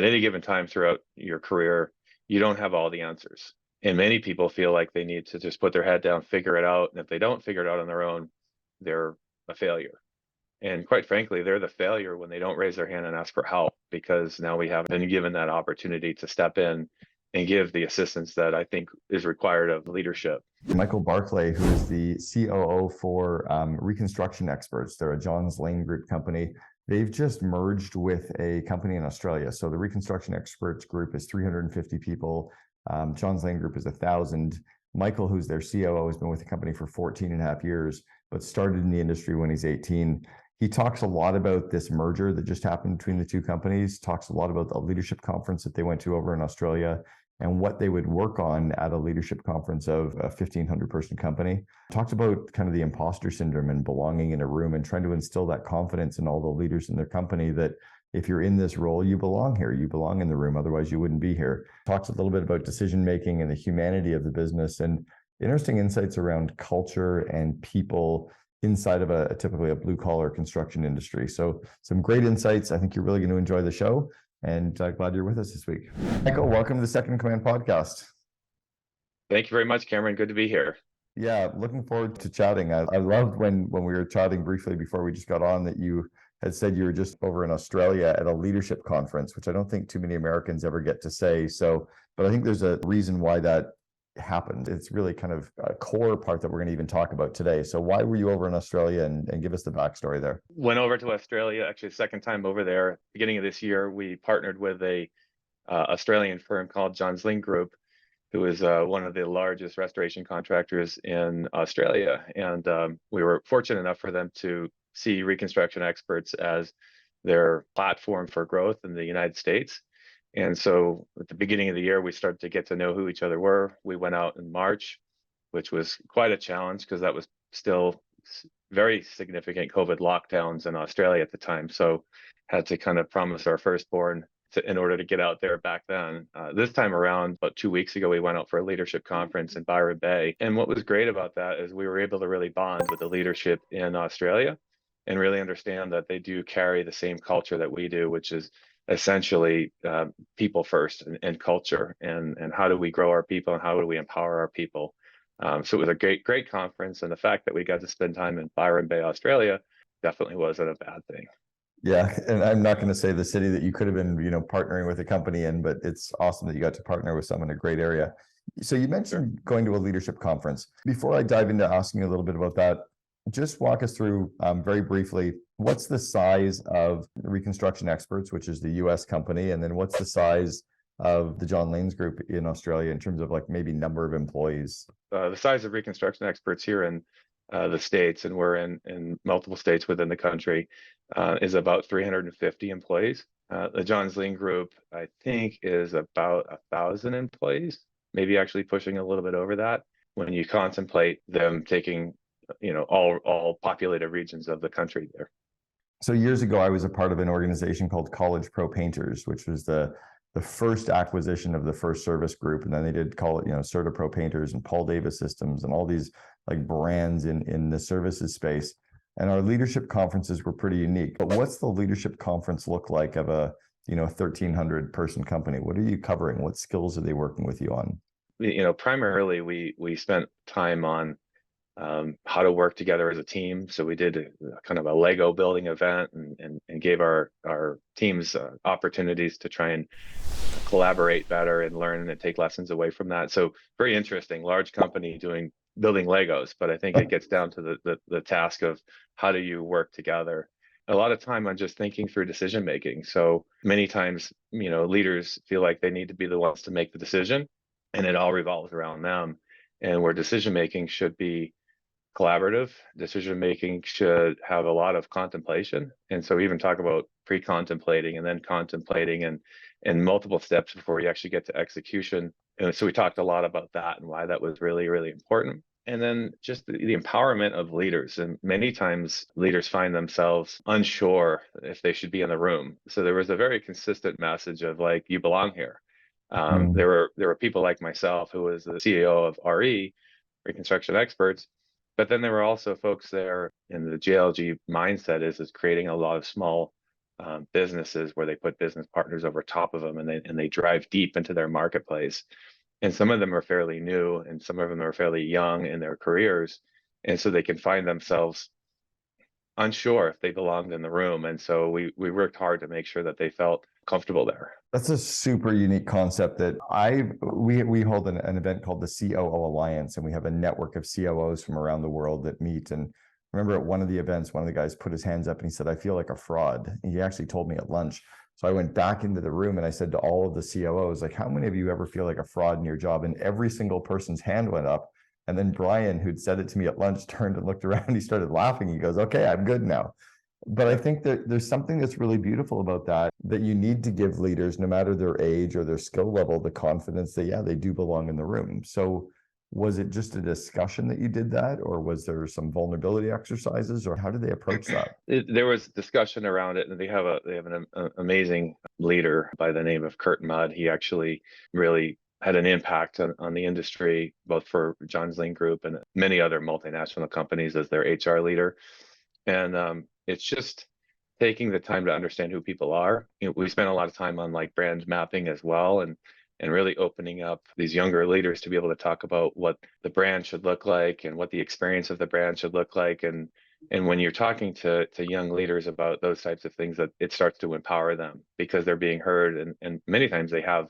at any given time throughout your career, you don't have all the answers. And many people feel like they need to just put their head down, figure it out. And if they don't figure it out on their own, they're a failure. And quite frankly, they're the failure when they don't raise their hand and ask for help, because now we have been given that opportunity to step in and give the assistance that I think is required of leadership. Michael Barclay, who is the COO for Reconstruction Experts. They're a Johns Lane Group company. They've just merged with a company in Australia. So the Reconstruction Experts group is 350 people. Johns Lane Group is 1,000. Michael, who's their COO, has been with the company for 14 and a half years, but started in the industry when he's 18. He talks a lot about this merger that just happened between the two companies, talks a lot about the leadership conference that they went to over in Australia and what they would work on at a leadership conference of a 1,500 person company. Talks about kind of the imposter syndrome and belonging in a room and trying to instill that confidence in all the leaders in their company that if you're in this role, you belong here, you belong in the room, otherwise you wouldn't be here. Talks a little bit about decision-making and the humanity of the business and interesting insights around culture and people inside of typically a blue-collar construction industry. So some great insights. I think you're really going to enjoy the show, and glad you're with us this week. Michael, welcome to the Second in Command podcast. Thank you very much, Cameron. Good to be here. Yeah, looking forward to chatting. I loved when we were chatting briefly before we just got on that you had said you were just over in Australia at a leadership conference, which I don't think too many Americans ever get to say. So, but I think there's a reason why that happened. It's really kind of a core part that we're going to even talk about today. So why were you over in Australia, and give us the backstory there? Went over to Australia, actually the second time over there. Beginning of this year, we partnered with a Australian firm called Johns Lane Group, who is one of the largest restoration contractors in Australia. And we were fortunate enough for them to see Reconstruction Experts as their platform for growth in the United States. And so at the beginning of the year, we started to get to know who each other were. We went out in March, which was quite a challenge because that was still very significant COVID lockdowns in Australia at the time. So had to kind of promise our firstborn in order to get out there back then. This time around, about 2 weeks ago, we went out for a leadership conference in Byron Bay. And what was great about that is we were able to really bond with the leadership in Australia and really understand that they do carry the same culture that we do, which is essentially people first and culture and how do we grow our people and how do we empower our people. So it was a great conference, and the fact that we got to spend time in Byron Bay, Australia, definitely wasn't a bad thing. Yeah, and I'm not going to say the city that you could have been, partnering with a company in, but it's awesome that you got to partner with someone in a great area. So you mentioned going to a leadership conference. Before I dive into asking you a little bit about that, just walk us through very briefly, what's the size of Reconstruction Experts, which is the US company, and then what's the size of the John Lane's group in Australia in terms of like maybe number of employees? The size of Reconstruction Experts here in the States, and we're in multiple states within the country, is about 350 employees. The Johns Lane Group, I think, is about 1,000 employees, maybe actually pushing a little bit over that when you contemplate them taking all populated regions of the country there. So years ago, I was a part of an organization called College Pro Painters, which was the first acquisition of the First Service Group. And then they did call it, Certa Pro Painters and Paul Davis Systems and all these like brands in the services space. And our leadership conferences were pretty unique. But what's the leadership conference look like of a 1,300 person company? What are you covering? What skills are they working with you on? Primarily we spent time on how to work together as a team. So we did kind of a Lego building event and gave our teams opportunities to try and collaborate better and learn and take lessons away from that. So very interesting, large company building Legos, but I think it gets down to the task of how do you work together. A lot of time on just thinking through decision making. So many times, leaders feel like they need to be the ones to make the decision, and it all revolves around them. And where decision making should be collaborative, decision making should have a lot of contemplation. And so we even talk about pre-contemplating and then contemplating and multiple steps before you actually get to execution. And so we talked a lot about that and why that was really, really important. And then just the empowerment of leaders. And many times leaders find themselves unsure if they should be in the room. So there was a very consistent message of like, you belong here. There were people like myself, who was the CEO of RE, Reconstruction Experts, but then there were also folks there, and the JLG mindset is creating a lot of small businesses where they put business partners over top of them, and they drive deep into their marketplace. And some of them are fairly new, and some of them are fairly young in their careers, and so they can find themselves unsure if they belonged in the room. And so we worked hard to make sure that they felt comfortable there. That's a super unique concept that we hold an event called the COO Alliance, and we have a network of COOs from around the world that meet. And I remember at one of the events, one of the guys put his hands up and he said, "I feel like a fraud." And he actually told me at lunch. So I went back into the room and I said to all of the COOs, like, how many of you ever feel like a fraud in your job? And every single person's hand went up. And then Brian, who'd said it to me at lunch, turned and looked around. He started laughing. He goes, "Okay, I'm good now." But I think that there's something that's really beautiful about that you need to give leaders, no matter their age or their skill level, the confidence that, yeah, they do belong in the room. So was it just a discussion that you did that, or was there some vulnerability exercises, or how did they approach that? There was discussion around it, and they have an amazing leader by the name of Kurt Mudd. He actually really had an impact on the industry, both for Johns Lane Group and many other multinational companies as their HR leader. And it's just taking the time to understand who people are. We spent a lot of time on like brand mapping as well, and really opening up these younger leaders to be able to talk about what the brand should look like and what the experience of the brand should look like. And when you're talking to young leaders about those types of things, that it starts to empower them because they're being heard, and many times they have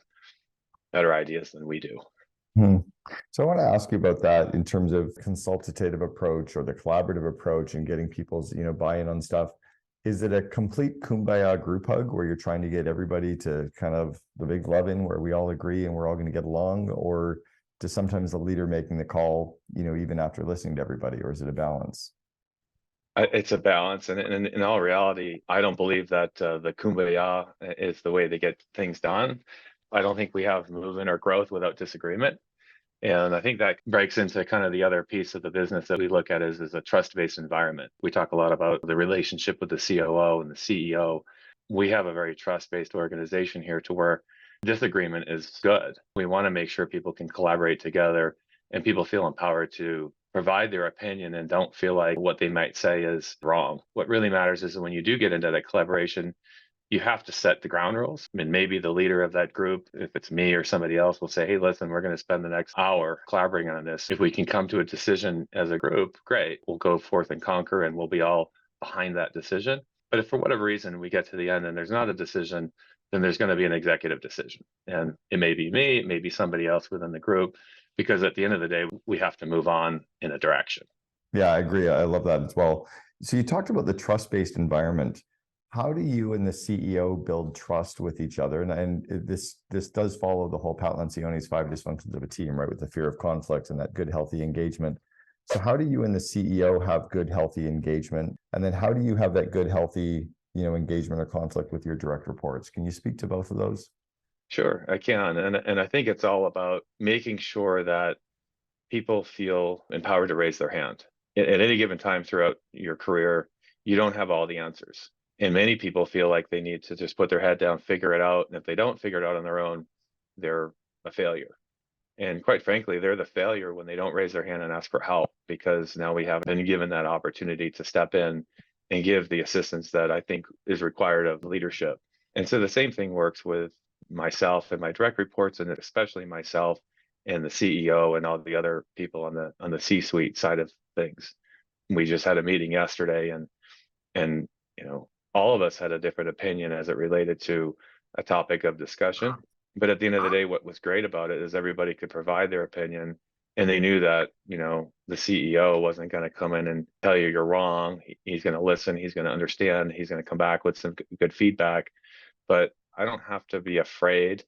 better ideas than we do. So I want to ask you about that in terms of consultative approach or the collaborative approach and getting people's, buy-in on stuff. Is it a complete kumbaya group hug where you're trying to get everybody to kind of the big love-in where we all agree and we're all going to get along? Or does sometimes the leader making the call, even after listening to everybody, or is it a balance? It's a balance, and in all reality, I don't believe that the kumbaya is the way to get things done. I don't think we have movement or growth without disagreement. And I think that breaks into kind of the other piece of the business that we look at is a trust-based environment. We talk a lot about the relationship with the COO and the CEO. We have a very trust-based organization here to where disagreement is good. We want to make sure people can collaborate together and people feel empowered to provide their opinion and don't feel like what they might say is wrong. What really matters is when you do get into that collaboration, you have to set the ground rules. I mean, maybe the leader of that group, if it's me or somebody else, will say, "Hey, listen, we're going to spend the next hour collaborating on this. If we can come to a decision as a group, great. We'll go forth and conquer, and we'll be all behind that decision." But if for whatever reason we get to the end and there's not a decision, then there's going to be an executive decision. And it may be me, it may be somebody else within the group, because at the end of the day, we have to move on in a direction. Yeah, I agree. I love that as well. So you talked about the trust-based environment. How do you and the CEO build trust with each other? And this does follow the whole Pat Lencioni's 5 dysfunctions of a team, right? With the fear of conflict and that good, healthy engagement. So how do you and the CEO have good, healthy engagement? And then how do you have that good, healthy, engagement or conflict with your direct reports? Can you speak to both of those? Sure, I can. And I think it's all about making sure that people feel empowered to raise their hand. At any given time throughout your career, you don't have all the answers. And many people feel like they need to just put their head down, figure it out. And if they don't figure it out on their own, they're a failure. And quite frankly, they're the failure when they don't raise their hand and ask for help, because now we haven't been given that opportunity to step in and give the assistance that I think is required of leadership. And so the same thing works with myself and my direct reports, and especially myself and the CEO and all the other people on the C-suite side of things. We just had a meeting yesterday, and all of us had a different opinion as it related to a topic of discussion. But at the end of the day, what was great about it is everybody could provide their opinion, and they knew that, the CEO wasn't going to come in and tell you you're wrong. He's going to listen, he's going to understand, he's going to come back with some good feedback. But I don't have to be afraid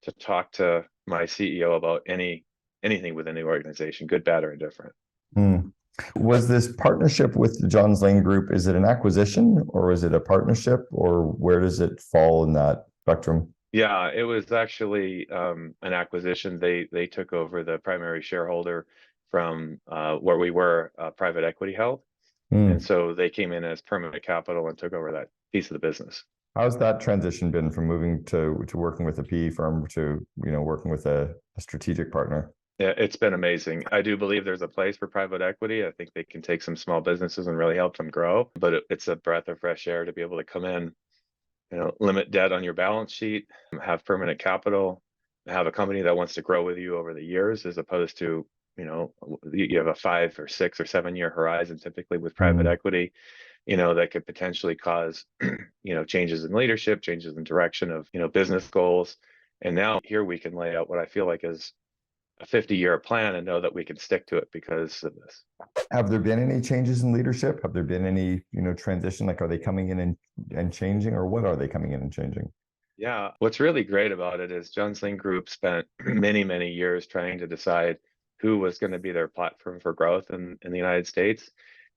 to talk to my CEO about anything within the organization, good, bad, or indifferent. Was this partnership with the Johns Lane Group, is it an acquisition or is it a partnership, or where does it fall in that spectrum? Yeah, it was actually an acquisition. They took over the primary shareholder from where we were private equity held. And so they came in as permanent capital and took over that piece of the business. How's that transition been from moving to working with a PE firm to working with a strategic partner? Yeah, it's been amazing. I do believe there's a place for private equity. I think they can take some small businesses and really help them grow. But it's a breath of fresh air to be able to come in limit debt on your balance sheet, have permanent capital, have a company that wants to grow with you over the years, as opposed to, you have a 5 or 6 or 7 year horizon, typically with private Mm. equity, that could potentially cause, changes in leadership, changes in direction of, business goals. And now here we can lay out what I feel like is a 50-year plan and know that we can stick to it because of this. Have there been any changes in leadership? Have there been any, transition? Like, are they coming in and changing, or what are they coming in and changing? Yeah, what's really great about it is Johns Lyng Group spent many, many years trying to decide who was going to be their platform for growth in the United States.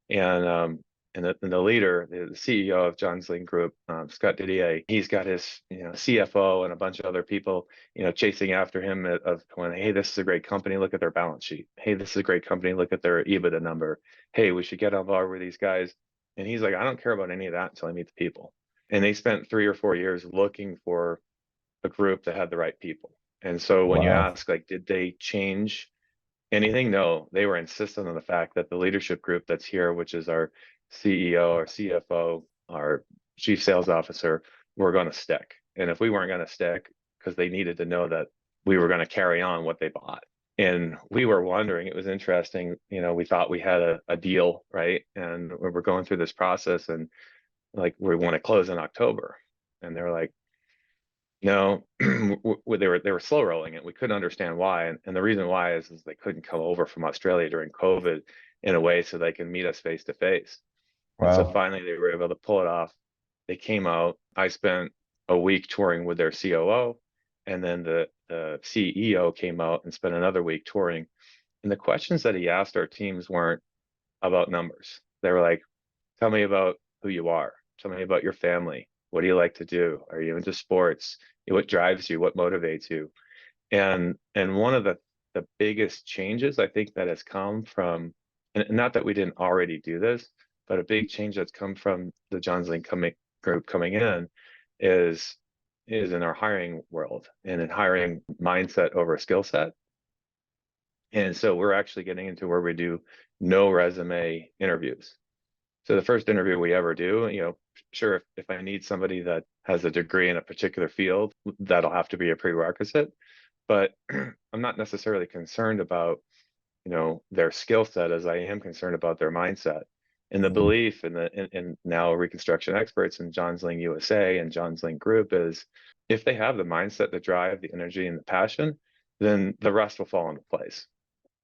And the leader, the CEO of Johns Lyng Group, Scott Didier, he's got his CFO and a bunch of other people chasing after him of going, hey, this is a great company, look at their balance sheet. Hey, this is a great company, look at their EBITDA number. Hey, we should get on board with these guys. And he's like, I don't care about any of that until I meet the people. And they spent 3 or 4 years looking for a group that had the right people. And so when you Wow. ask, like, did they change anything? No, they were insistent on the fact that the leadership group that's here, which is our CEO, our CFO, our chief sales officer, were going to stick. And if we weren't going to stick, because they needed to know that we were going to carry on what they bought. And we were wondering, it was interesting, we thought we had a deal, right? And we were going through this process and like, we want to close in October. And they're like, no, they were slow rolling it. We couldn't understand why, and the reason why is they couldn't come over from Australia during COVID in a way so they can meet us face to face. And so Wow. finally they were able to pull it off. They came out. I spent a week touring with their COO, and then the CEO came out and spent another week touring. And the questions that he asked our teams weren't about numbers. They were like, tell me about who you are. Tell me about your family. What do you like to do? Are you into sports? What drives you? What motivates you? And one of the biggest changes I think that has come from, and not that we didn't already do this, but a big change that's come from the Johns Lyng group coming in is in our hiring world and in hiring mindset over skill set. And so we're actually getting into where we do no resume interviews. So the first interview we ever do, sure, if I need somebody that has a degree in a particular field, that'll have to be a prerequisite. But I'm not necessarily concerned about, their skill set as I am concerned about their mindset. And the Mm. belief in now Reconstruction experts in Johns Lyng USA and Johns Lyng Group is if they have the mindset, the drive, the energy, and the passion, then the rest will fall into place.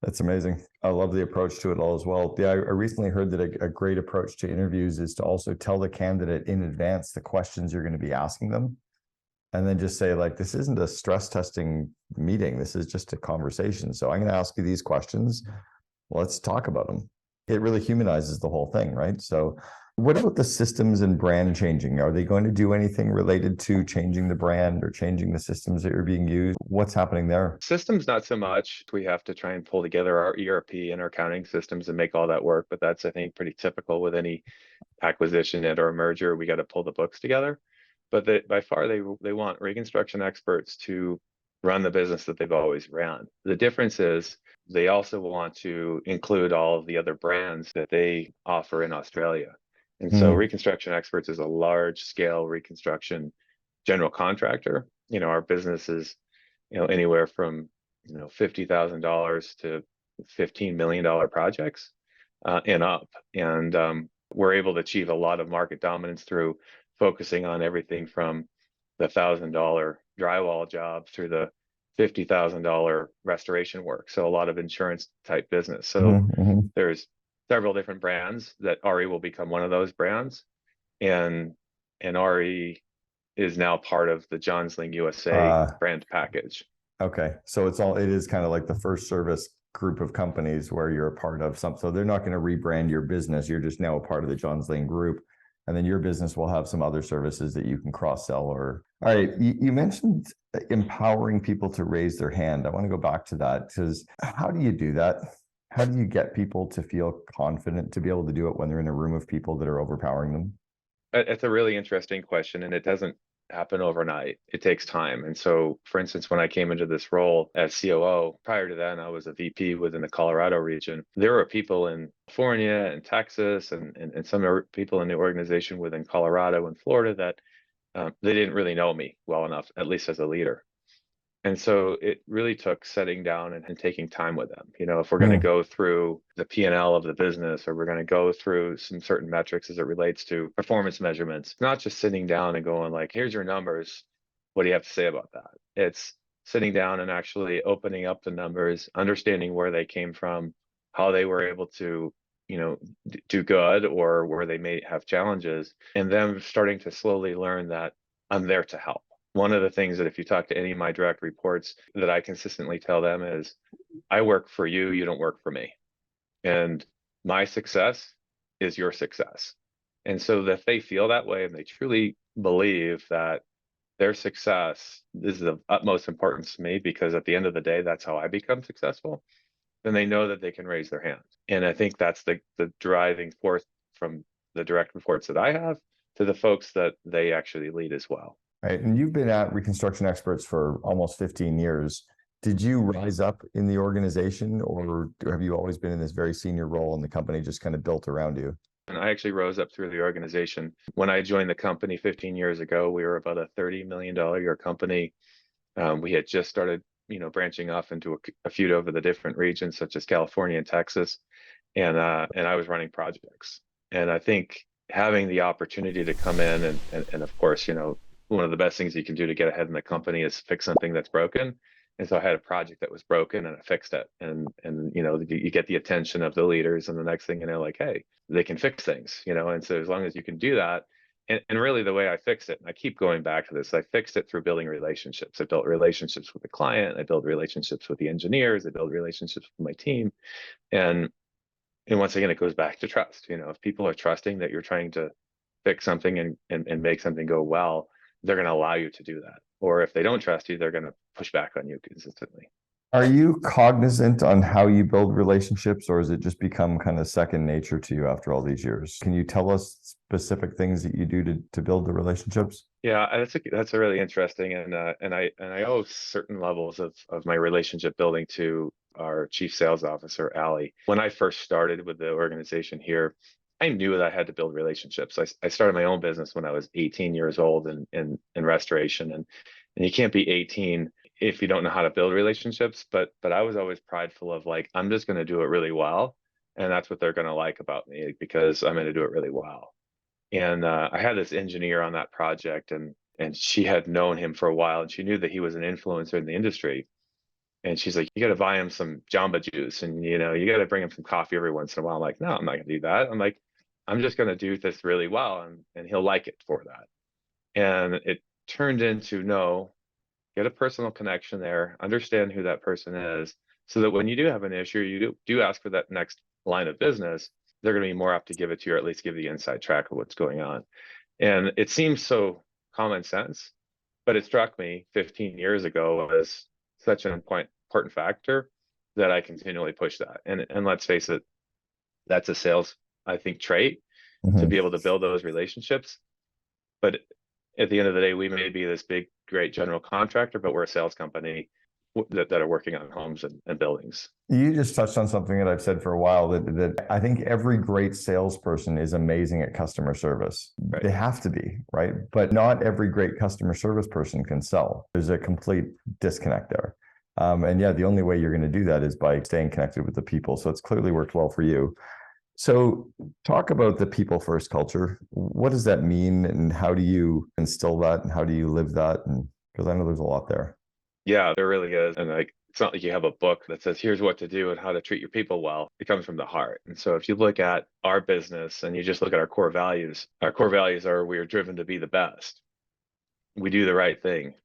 That's amazing. I love the approach to it all as well. Yeah, I recently heard that a great approach to interviews is to also tell the candidate in advance the questions you're going to be asking them. And then just say, like, this isn't a stress testing meeting. This is just a conversation. So I'm going to ask you these questions. Let's talk about them. It really humanizes the whole thing, right? So what about the systems and brand changing? Are they going to do anything related to changing the brand or changing the systems that are being used? What's happening there? Systems, not so much. We have to try and pull together our ERP and our accounting systems and make all that work. But that's, I think, pretty typical with any acquisition and or a merger. We got to pull the books together. But by far, they want Reconstruction experts to run the business that they've always ran. The difference is they also want to include all of the other brands that they offer in Australia. And so Hmm. Reconstruction Experts is a large scale reconstruction general contractor. Our business is, anywhere from, $50,000 to $15 million projects and up. And we're able to achieve a lot of market dominance through focusing on everything from the $1,000 drywall job through the $50,000 restoration work. So a lot of insurance type business. So Hmm. there's several different brands that RE will become one of those brands. And RE is now part of the Johns Lyng USA Uh, brand package. okay. So it is kind of like the first service group of companies where you're a part of something. So they're not going to rebrand your business. You're just now a part of the Johns Lyng group. And then your business will have some other services that you can cross sell or, all right. You mentioned empowering people to raise their hand. I want to go back to that because how do you do that? How do you get people to feel confident to be able to do it when they're in a room of people that are overpowering them? It's a really interesting question, and it doesn't happen overnight. It takes time. And so, for instance, when I came into this role as COO, prior to that, I was a VP within the Colorado region. There were people in California and Texas and some people in the organization within Colorado and Florida that they didn't really know me well enough, at least as a leader. And so it really took setting down and taking time with them. If we're going to Mm. go through the P&L of the business, or we're going to go through some certain metrics as it relates to performance measurements, not just sitting down and going like, here's your numbers. What do you have to say about that? It's sitting down and actually opening up the numbers, understanding where they came from, how they were able to, do good, or where they may have challenges, and then starting to slowly learn that I'm there to help. One of the things that if you talk to any of my direct reports that I consistently tell them is, I work for you, you don't work for me. And my success is your success. And so that they feel that way and they truly believe that their success is of utmost importance to me, because at the end of the day, that's how I become successful, then they know that they can raise their hand. And I think that's the driving force from the direct reports that I have to the folks that they actually lead as well. Right. And you've been at Reconstruction Experts for almost 15 years. Did you rise up in the organization, or have you always been in this very senior role and the company just kind of built around you? And I actually rose up through the organization. When I joined the company 15 years ago, we were about a $30 million a year company. We had just started, branching off into a few over the different regions, such as California and Texas. And I was running projects. And I think having the opportunity to come in and of course, one of the best things you can do to get ahead in the company is fix something that's broken. And so I had a project that was broken and I fixed it. And you get the attention of the leaders, and the next thing like, hey, they can fix things, and so as long as you can do that, and really the way I fixed it, and I keep going back to this, I fixed it through building relationships. I built relationships with the client, I built relationships with the engineers, I built relationships with my team. And once again, it goes back to trust. If people are trusting that you're trying to fix something and make something go well, they're going to allow you to do that. Or if they don't trust you, they're going to push back on you consistently. Are you cognizant on how you build relationships, or has it just become kind of second nature to you after all these years? Can you tell us specific things that you do to build the relationships? Yeah, that's a really interesting, and I owe certain levels of my relationship building to our chief sales officer, Allie. When I first started with the organization here, I knew that I had to build relationships. I started my own business when I was 18 years old in restoration, and you can't be 18 if you don't know how to build relationships. But I was always prideful of like, I'm just going to do it really well, and that's what they're going to like about me, because I'm going to do it really well. And I had this engineer on that project, and she had known him for a while, and she knew that he was an influencer in the industry. And she's like, you got to buy him some Jamba Juice, and you got to bring him some coffee every once in a while. I'm like, no, I'm not going to do that. I'm like, I'm just going to do this really well, and he'll like it for that. And it turned into, no, get a personal connection there, understand who that person is, so that when you do have an issue, you do ask for that next line of business, they're going to be more apt to give it to you, or at least give the inside track of what's going on. And it seems so common sense, but it struck me 15 years ago as such an important factor that I continually push that. And let's face it, that's a sales, I think, trait, to Mhm. be able to build those relationships. But at the end of the day, we may be this big, great general contractor, but we're a sales company that are working on homes and buildings. You just touched on something that I've said for a while, that I think every great salesperson is amazing at customer service. Right. They have to be, right? But not every great customer service person can sell. There's a complete disconnect there. And yeah, the only way you're going to do that is by staying connected with the people. So it's clearly worked well for you. So talk about the people first culture. What does that mean, and how do you instill that, and how do you live that? And because I know there's a lot there. Yeah, there really is. And like, it's not like you have a book that says, here's what to do and how to treat your people well. It comes from the heart. And so if you look at our business and you just look at our core values are, we are driven to be the best. We do the right thing.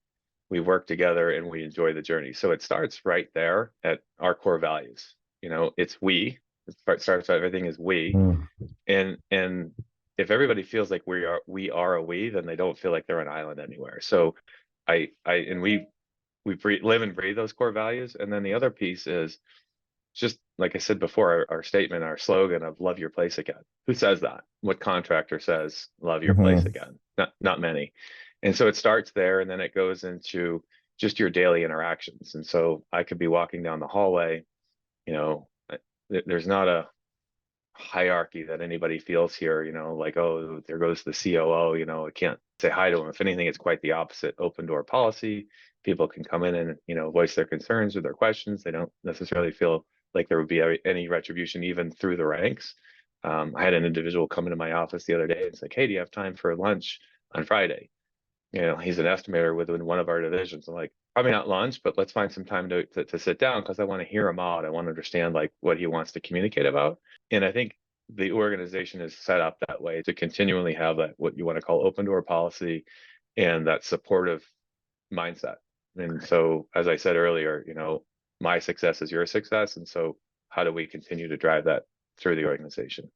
We work together and we enjoy the journey. So it starts right there at our core values. It's we. It starts out, everything is we. Mm. And if everybody feels like we are a we, then they don't feel like they're an island anywhere. So we live and breathe those core values. And then the other piece is just like I said before, our statement, our slogan of love your place again. Who says that? What contractor says love your place again? Not many. And so it starts there, and then it goes into just your daily interactions. And so I could be walking down the hallway, there's not hierarchy that anybody feels here, like, oh, there goes the COO, I can't say hi to him. If anything, it's quite the opposite. Open door policy. People can come in and, voice their concerns or their questions. They don't necessarily feel like there would be any retribution even through the ranks. I had an individual come into my office the other day. It's like, hey, do you have time for lunch on Friday? He's an estimator within one of our divisions. I'm like, probably not lunch, but let's find some time to sit down because I want to hear him out. I want to understand like what he wants to communicate about. And I think the organization is set up that way to continually have that, what you want to call open door policy and that supportive mindset. And so, as I said earlier, my success is your success. And so how do we continue to drive that through the organization?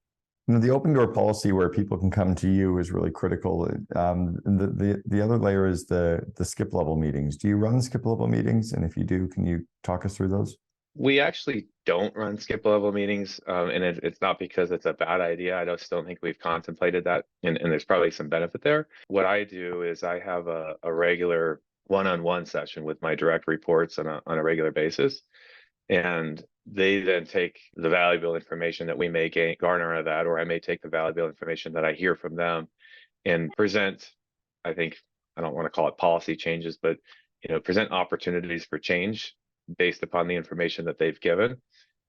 The open door policy where people can come to you is really critical. The other layer is the skip level meetings. Do you run skip level meetings? And if you do, can you talk us through those? We actually don't run skip level meetings, and it's not because it's a bad idea. I just don't think we've contemplated that, and there's probably some benefit there. What I do is I have a regular one-on-one session with my direct reports on a regular basis, and they then take the valuable information that we may garner out of that, or I may take the valuable information that I hear from them and present, I think, I don't want to call it policy changes, but present opportunities for change based upon the information that they've given.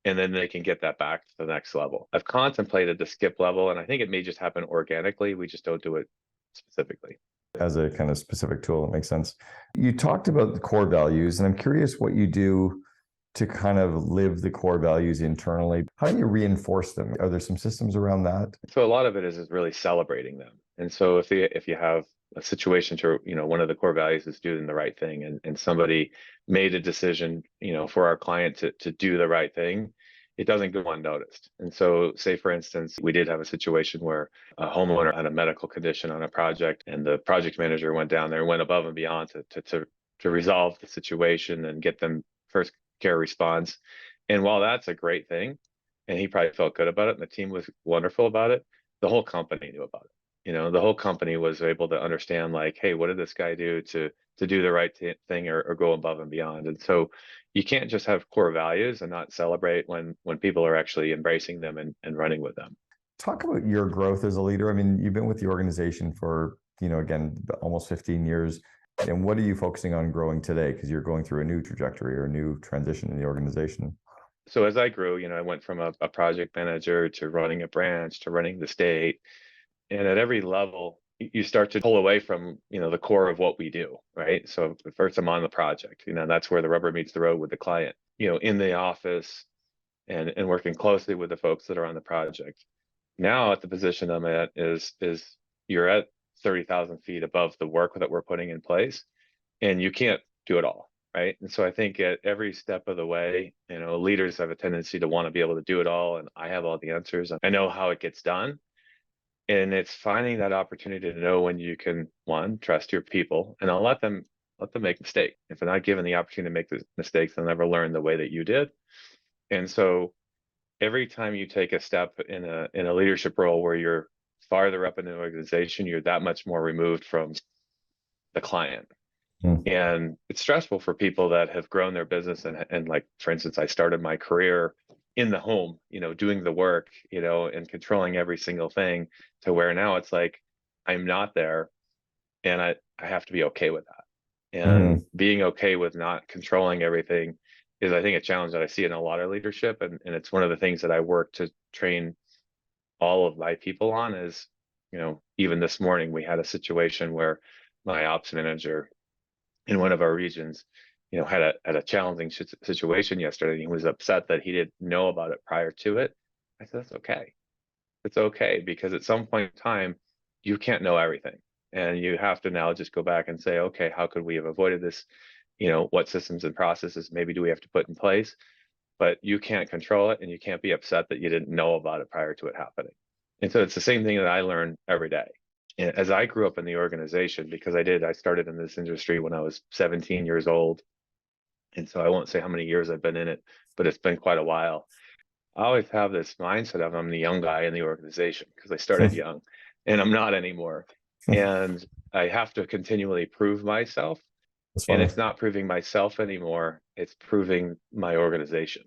And then they can get that back to the next level. I've contemplated the skip level, and I think it may just happen organically. We just don't do it specifically. As a kind of specific tool, it makes sense. You talked about the core values, and I'm curious what you do to kind of live the core values internally. How do you reinforce them? Are there some systems around that? So a lot of it is really celebrating them. And so if you have a situation to, one of the core values is doing the right thing, and somebody made a decision, for our client to do the right thing, it doesn't go unnoticed. And so say, for instance, we did have a situation where a homeowner had a medical condition on a project, and the project manager went down there and went above and beyond to resolve the situation and get them first care response. And while that's a great thing, and he probably felt good about it, and the team was wonderful about it, the whole company knew about it. The whole company was able to understand, like, hey, what did this guy do to do the right thing or go above and beyond? And so you can't just have core values and not celebrate when people are actually embracing them and running with them. Talk about your growth as a leader. I mean, you've been with the organization for, again, almost 15 years. And what are you focusing on growing today? Because you're going through a new trajectory or a new transition in the organization. So as I grew, I went from a project manager to running a branch to running the state. And at every level, you start to pull away from, the core of what we do, right? So first I'm on the project, that's where the rubber meets the road with the client, in the office and working closely with the folks that are on the project. Now at the position I'm at is you're at 30,000 feet above the work that we're putting in place, and you can't do it all, right? And so I think at every step of the way, leaders have a tendency to want to be able to do it all, and I have all the answers. I know how it gets done. And it's finding that opportunity to know when you can, one, trust your people, and I'll let them make mistakes. If they're not given the opportunity to make the mistakes, they'll never learn the way that you did. And so every time you take a step in a leadership role where you're farther up in an organization, you're that much more removed from the client. And it's stressful for people that have grown their business and like, for instance, I started my career in the home, doing the work, and controlling every single thing, to where now it's like, I'm not there, and I have to be okay with that. And being okay with not controlling everything is, I think, a challenge that I see in a lot of leadership. And it's one of the things that I work to train all of my people on is, even this morning, we had a situation where my ops manager in one of our regions, had a challenging situation yesterday. He was upset that he didn't know about it prior to it. I said, that's okay. It's okay, because at some point in time, you can't know everything. And you have to now just go back and say, okay, how could we have avoided this? What systems and processes maybe do we have to put in place? But you can't control it, and you can't be upset that you didn't know about it prior to it happening. And so it's the same thing that I learn every day. And as I grew up in the organization, because I started in this industry when I was 17 years old. And so I won't say how many years I've been in it, but it's been quite a while. I always have this mindset of I'm the young guy in the organization because I started young, and I'm not anymore. And I have to continually prove myself. And it's not proving myself anymore. It's proving my organization.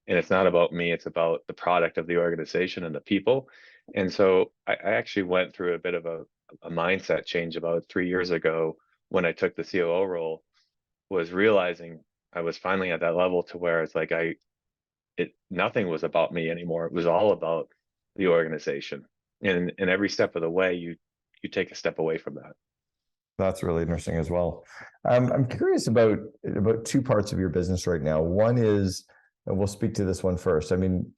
and it's not about me, it's about the product of the organization and the people. And so I actually went through a bit of a mindset change about 3 years ago when I took the COO role, was realizing I was finally at that level to where it's like nothing was about me anymore. It was all about the organization. And every step of the way, you take a step away from that. That's really interesting as well. I'm curious about two parts of your business right now. One is, and we'll speak to this one first. I mean,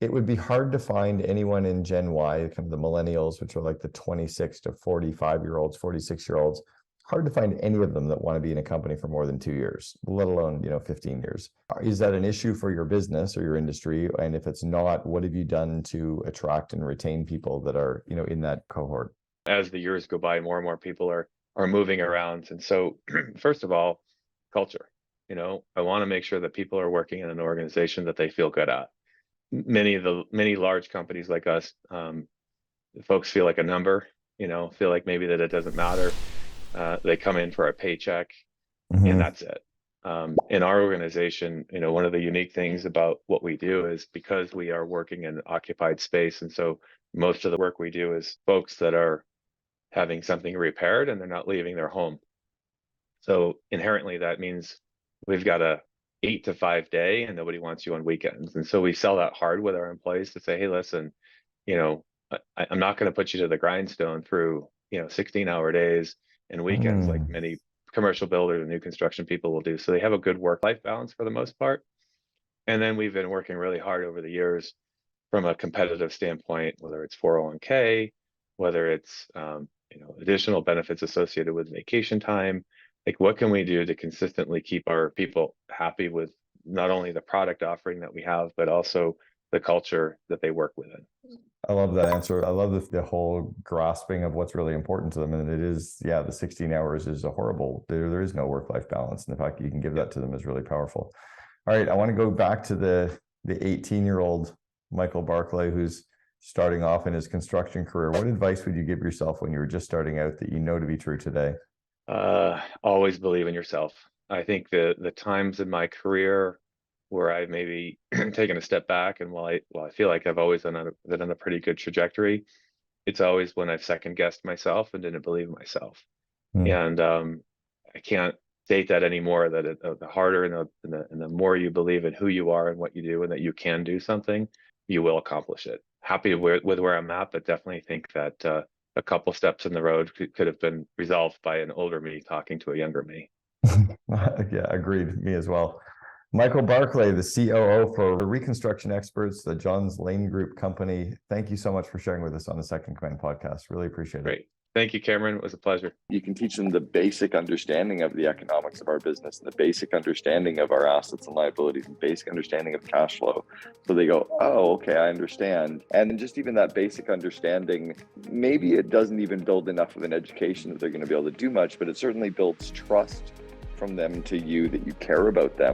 it would be hard to find anyone in Gen Y, kind of the millennials, which are like the 26 to 45-year-olds, 46-year-olds. Hard to find any of them that want to be in a company for more than 2 years, let alone, 15 years. Is that an issue for your business or your industry? And if it's not, what have you done to attract and retain people that are, in that cohort? As the years go by, more and more people are moving around. And so, first of all, culture. I want to make sure that people are working in an organization that they feel good at. Many large companies like us, folks feel like a number, feel like maybe that it doesn't matter. They come in for a paycheck, and that's it. In our organization, one of the unique things about what we do is because we are working in occupied space, and so most of the work we do is folks that are having something repaired and they're not leaving their home. So inherently that means we've got a 8 to 5 day and nobody wants you on weekends. And so we sell that hard with our employees to say, hey, listen, I'm not going to put you to the grindstone through 16-hour days and weekends like many commercial builders and new construction people will do. So they have a good work-life balance for the most part. And then we've been working really hard over the years from a competitive standpoint, whether it's 401k, whether it's additional benefits associated with vacation time. Like, what can we do to consistently keep our people happy with not only the product offering that we have, but also the culture that they work within? I love that answer. I love the whole grasping of what's really important to them. And it is, the 16 hours is a horrible, there is no work-life balance. And the fact that you can give that to them is really powerful. All right, I want to go back to the 18-year-old Michael Barclay, who's starting off in his construction career. What advice would you give yourself when you were just starting out that you know to be true today? Always believe in yourself. I think the times in my career where I've maybe taken a step back, and while I feel like I've always been on a pretty good trajectory, it's always when I've second guessed myself and didn't believe in myself. And I can't state that anymore, that the harder and the more you believe in who you are and what you do and that you can do something, you will accomplish it. Happy with where I'm at, but definitely think that a couple steps in the road could have been resolved by an older me talking to a younger me. Yeah, agreed. Me as well. Michael Barclay, the COO for Reconstruction Experts, the Johns Lane Group company. Thank you so much for sharing with us on the Second Command podcast. Really appreciate it. Great. Thank you, Cameron. It was a pleasure. You can teach them the basic understanding of the economics of our business, the basic understanding of our assets and liabilities, and basic understanding of cash flow. So they go, oh, okay, I understand. And just even that basic understanding, maybe it doesn't even build enough of an education that they're going to be able to do much, but it certainly builds trust from them to you, that you care about them.